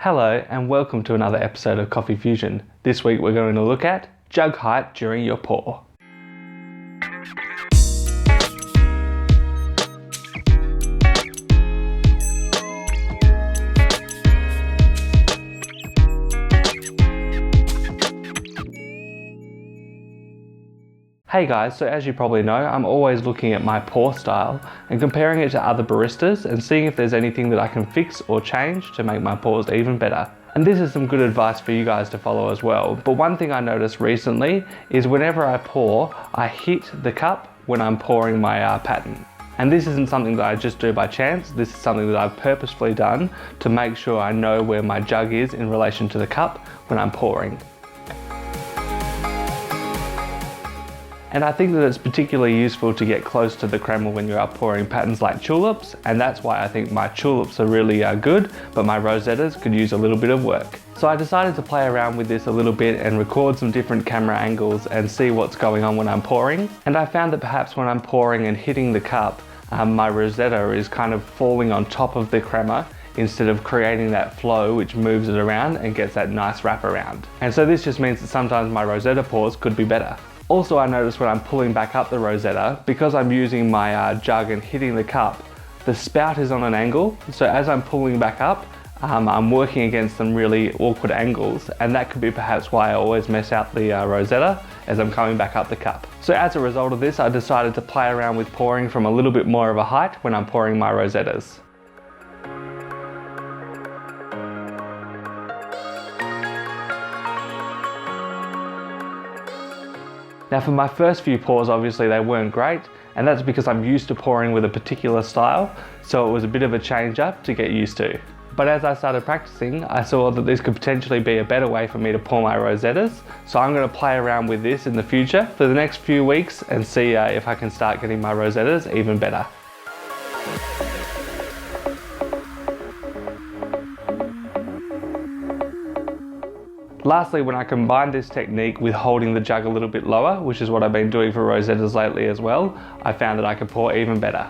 Hello and welcome to another episode of Coffeefusion. This week we're going to look at jug height during your pour. Hey guys, so as you probably know, I'm always looking at my pour style and comparing it to other baristas and seeing if there's anything that I can fix or change to make my pours even better. And this is some good advice for you guys to follow as well. But one thing I noticed recently is whenever I pour, I hit the cup when I'm pouring my pattern. And this isn't something that I just do by chance, this is something that I've purposefully done to make sure I know where my jug is in relation to the cup when I'm pouring. And I think that it's particularly useful to get close to the crema when you're pouring patterns like tulips, and that's why I think my tulips are really good, but my rosettas could use a little bit of work. So I decided to play around with this a little bit and record some different camera angles and see what's going on when I'm pouring. And I found that perhaps when I'm pouring and hitting the cup, my rosetta is kind of falling on top of the crema instead of creating that flow which moves it around and gets that nice wrap around. And so this just means that sometimes my rosetta pours could be better. Also, I noticed when I'm pulling back up the rosetta, because I'm using my jug and hitting the cup, the spout is on an angle. So as I'm pulling back up, I'm working against some really awkward angles, and that could be perhaps why I always mess out the rosetta as I'm coming back up the cup. So as a result of this, I decided to play around with pouring from a little bit more of a height when I'm pouring my rosettas. Now for my first few pours, obviously they weren't great, and that's because I'm used to pouring with a particular style, so it was a bit of a change up to get used to. But as I started practicing, I saw that this could potentially be a better way for me to pour my rosettas, so I'm going to play around with this in the future for the next few weeks and see if I can start getting my rosettas even better. Lastly, when I combined this technique with holding the jug a little bit lower, which is what I've been doing for rosettas lately as well, I found that I could pour even better.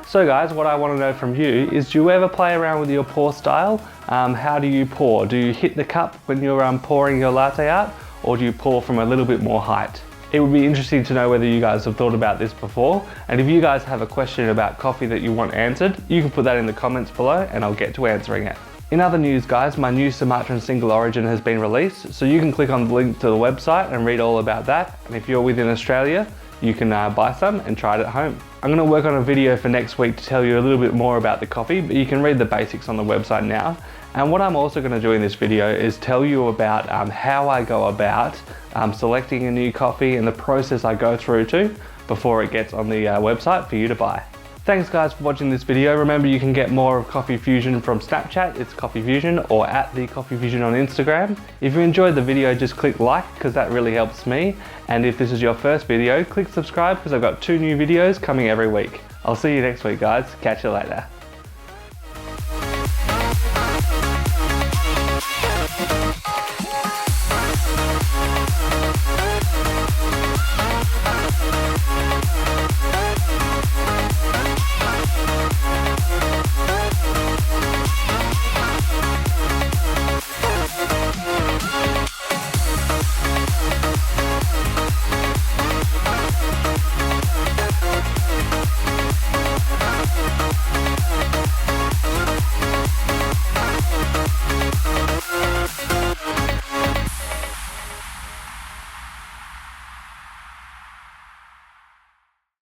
So guys, what I want to know from you is, do you ever play around with your pour style? How do you pour? Do you hit the cup when you're pouring your latte out, or do you pour from a little bit more height? It would be interesting to know whether you guys have thought about this before, and if you guys have a question about coffee that you want answered, you can put that in the comments below and I'll get to answering it. In other news guys, my new Sumatran single origin has been released, so you can click on the link to the website and read all about that, and if you're within Australia, you can buy some and try it at home. I'm going to work on a video for next week to tell you a little bit more about the coffee, but you can read the basics on the website now. And what I'm also going to do in this video is tell you about how I go about selecting a new coffee and the process I go through to before it gets on the website for you to buy. Thanks guys for watching this video. Remember, you can get more of Coffeefusion from Snapchat, it's Coffeefusion, or at the Coffeefusion on Instagram. If you enjoyed the video, just click like because that really helps me. And if this is your first video, click subscribe because I've got 2 new videos coming every week. I'll see you next week guys. Catch you later.